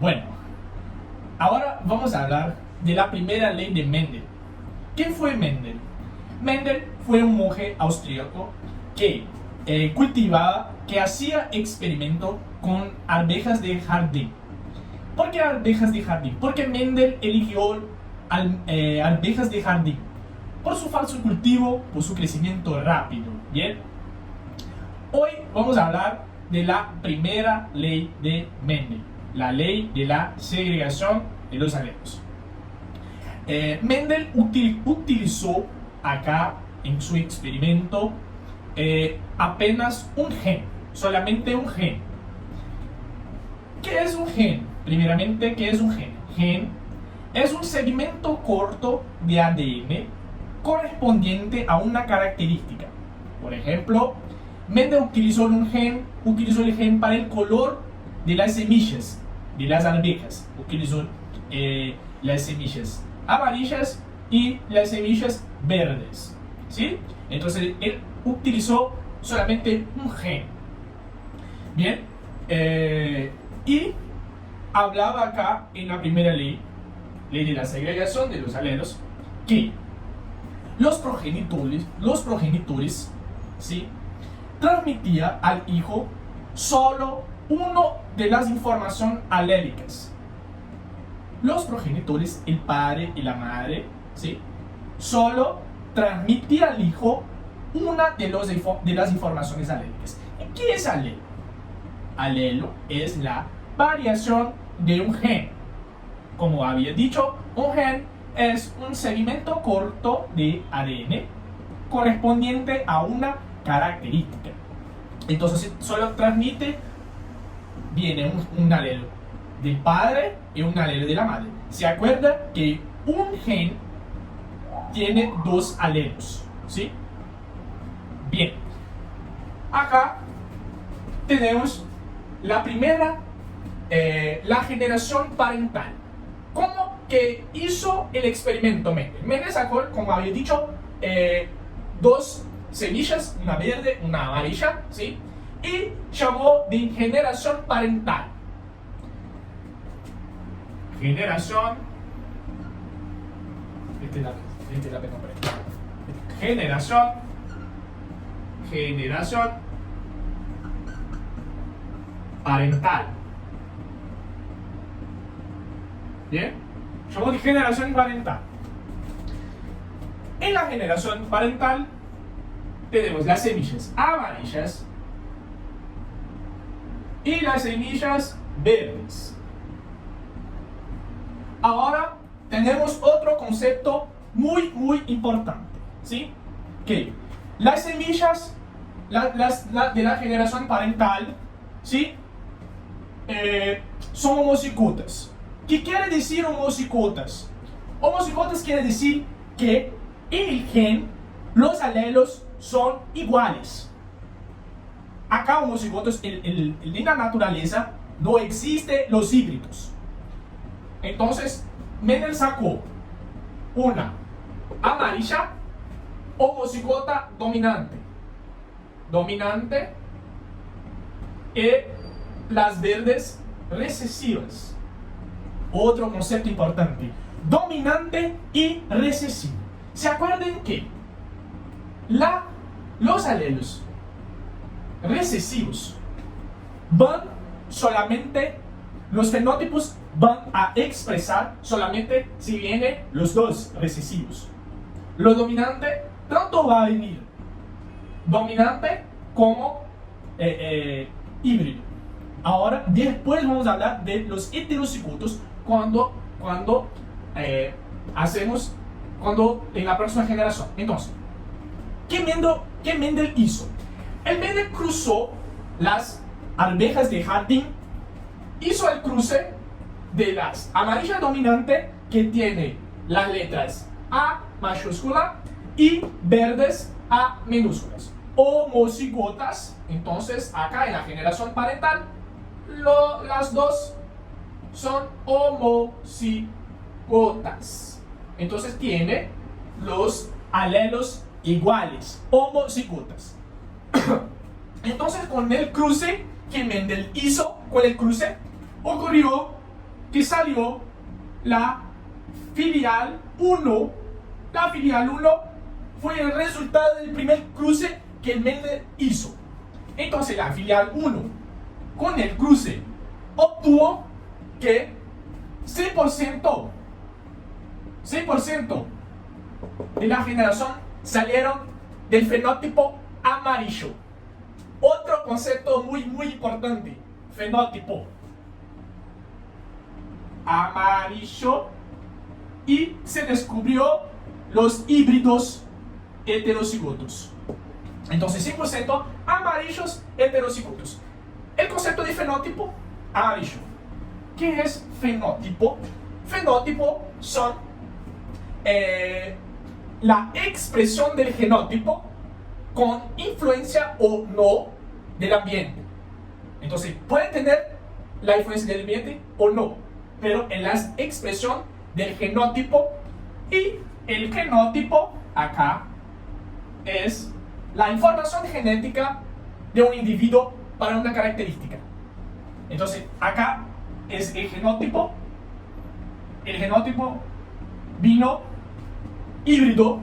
Bueno, ahora vamos a hablar de la primera ley de Mendel. ¿Quién fue Mendel? Mendel fue un monje austríaco que que hacía experimento con arvejas de jardín. ¿Por qué arvejas de jardín? Porque Mendel eligió arvejas de jardín por su falso cultivo, por su crecimiento rápido. Bien, hoy vamos a hablar de la primera ley de Mendel, la ley de la segregación de los alelos. Mendel utilizó acá en su experimento apenas un gen, solamente un gen. ¿Qué es un gen? Primeramente, ¿qué es un gen? Gen es un segmento corto de ADN correspondiente a una característica. Por ejemplo, Mendel utilizó el gen para el color de las semillas de las arvejas. Utilizó las semillas amarillas y las semillas verdes, ¿sí? Entonces él utilizó solamente un gen. Bien, y hablaba acá en la primera ley de la segregación de los alelos, que los progenitores, ¿sí?, transmitía al hijo solo uno de las informaciones alélicas. Los progenitores, el padre y la madre, ¿sí?, solo transmitía al hijo una de las informaciones alélicas. ¿Qué es alelo? Alelo es la variación de un gen. Como había dicho, un gen es un segmento corto de ADN correspondiente a una característica. Entonces solo transmite, viene un alelo del padre y un alelo de la madre. ¿Se acuerda que un gen tiene dos alelos? ¿Sí? Bien. Acá tenemos la primera, la generación parental. ¿Cómo que hizo el experimento Mendel? Mendel sacó, como había dicho, dos semillas, una verde, una amarilla, ¿sí?, y llamó de generación parental. Generación. Generación parental. Bien, llamó de generación parental. En la generación parental tenemos las semillas amarillas y las semillas verdes. Ahora tenemos otro concepto muy importante, ¿sí? Que las semillas de la generación parental, ¿sí?, son homocigotas. ¿Qué quiere decir homocigotas? Homocigotas quiere decir que en el gen los alelos son iguales. Acá homocigotos, en la naturaleza no existen los híbridos. Entonces Mendel sacó una amarilla, homocigota dominante, y las verdes recesivas. Otro concepto importante: dominante y recesivo. ¿Se acuerdan que los alelos recesivos los fenotipos van a expresar solamente si vienen los dos recesivos? Lo dominante tanto va a venir dominante como híbrido. Ahora, después vamos a hablar de los heterocigotos cuando en la próxima generación. Entonces, ¿qué Mendel hizo? El Mendel cruzó las arvejas de jardín, hizo el cruce de las amarillas dominante, que tiene las letras A mayúscula, y verdes A minúsculas, homocigotas. Entonces acá en la generación parental las dos son homocigotas. Entonces tiene los alelos iguales, homocigotas. Entonces con el cruce que Mendel hizo, con el cruce ocurrió que salió la filial 1. La filial 1 fue el resultado del primer cruce que el Mendel hizo. Entonces la filial 1 con el cruce obtuvo que 6% de la generación salieron del fenotipo amarillo. Otro concepto muy importante, fenotipo amarillo, y se descubrió los híbridos heterocigotos. Entonces 100% amarillos heterocigotos. El concepto de fenotipo amarillo. ¿Qué es fenotipo? Fenotipo son la expresión del genotipo con influencia o no del ambiente. Entonces pueden tener la influencia del ambiente o no, pero en la expresión del genotipo, y el genotipo acá es la información genética de un individuo para una característica. Entonces acá es el genotipo vino híbrido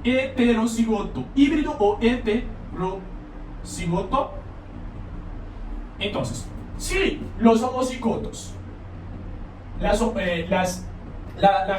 heterocigoto, híbrido o heterocigoto. Entonces, si los homocigotos, la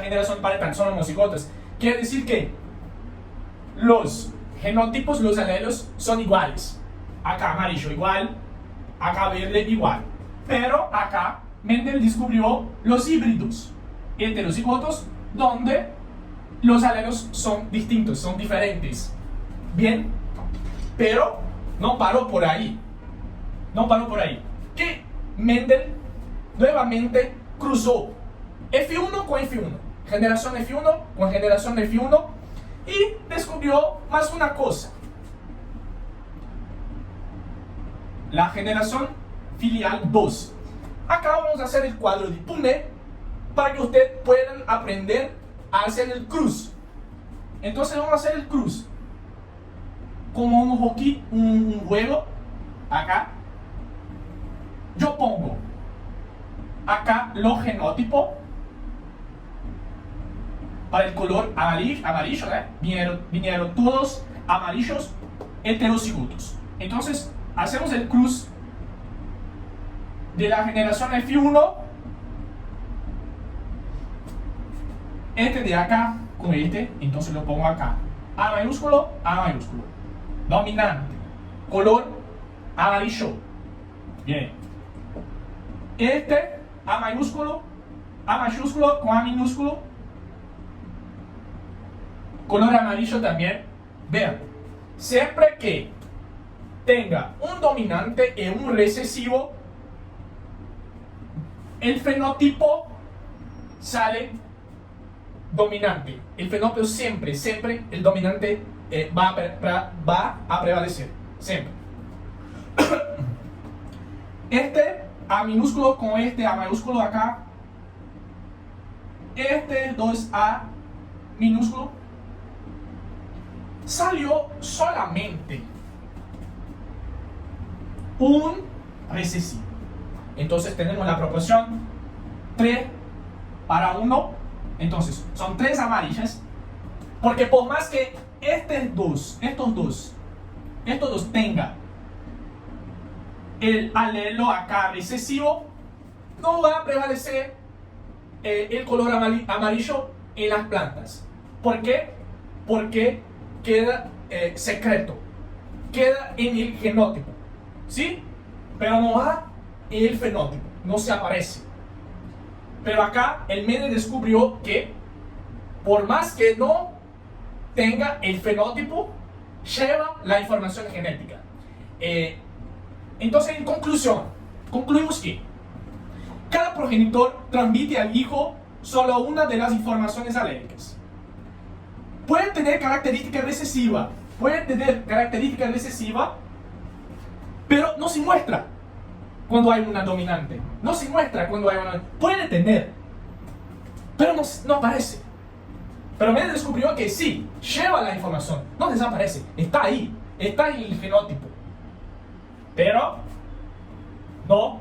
generación parental son homocigotas, quiere decir que los genotipos, los alelos son iguales. Acá amarillo igual, acá verde igual. Pero acá Mendel descubrió los híbridos heterocigotos, donde los alelos son distintos, son diferentes. Bien, pero no paró por ahí. Que Mendel nuevamente cruzó F1 con F1, generación F1 con generación F1, y descubrió más una cosa: la generación filial 2. Acá vamos a hacer el cuadro de Punnett para que ustedes puedan aprender a hacer el cruz. Entonces vamos a hacer el cruz como un hockey, un juego. Acá yo pongo acá los genotipos para el color amarillo, vinieron todos amarillos heterocigotos. Entonces hacemos el cruz de la generación F1, este de acá con este, entonces lo pongo acá, A mayúsculo, dominante, color amarillo. Bien, este A mayúsculo con A minúsculo, color amarillo también. Vean, siempre que tenga un dominante y un recesivo, el fenotipo sale dominante. El fenotipo siempre, el dominante va a prevalecer, siempre. Este A minúsculo con este A mayúsculo acá, este 2A minúsculo, salió solamente un recesivo. Entonces tenemos la proporción 3:1. Entonces son 3 amarillas, porque por más que estos dos tengan el alelo acá recesivo, no va a prevalecer el color amarillo en las plantas. ¿Por qué? Porque queda secreto, queda en el genotipo, ¿sí? Pero no va en el fenotipo, no se aparece. Pero acá el Mendel descubrió que por más que no tenga el fenotipo, lleva la información genética. Entonces, en conclusión, concluimos que cada progenitor transmite al hijo solo una de las informaciones alérgicas. Puede tener característica recesiva, pero no se muestra cuando hay una dominante. No se muestra cuando hay una... Puede tener, pero no aparece. Pero Mendel descubrió que sí, lleva la información, no desaparece, está ahí, está en el fenotipo. Pero no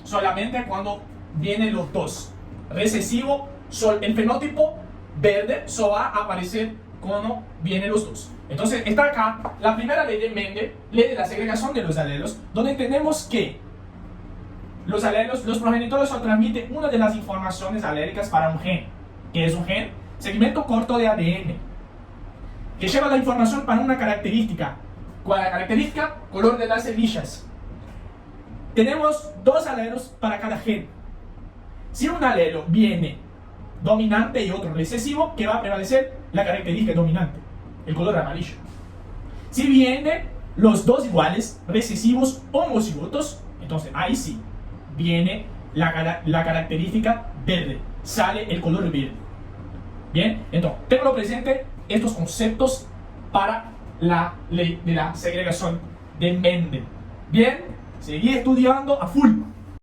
solamente cuando vienen los dos. Recesivo, el fenotipo verde solo va a aparecer cuando vienen los dos. Entonces está acá la primera ley de Mendel, ley de la segregación de los alelos, donde entendemos que los alelos, los progenitores transmiten una de las informaciones aléricas para un gen. ¿Qué es un gen? Segmento corto de ADN, que lleva la información para una característica. ¿Cuál es la característica? Color de las semillas. Tenemos dos alelos para cada gen. Si un alelo viene dominante y otro recesivo, ¿qué va a prevalecer? La característica dominante, el color amarillo. Si vienen los dos iguales, recesivos homocigotos, entonces ahí sí viene la característica verde, sale el color verde. Bien, entonces tengo presente estos conceptos para la ley de la segregación de Mendel. Bien, seguí estudiando a full.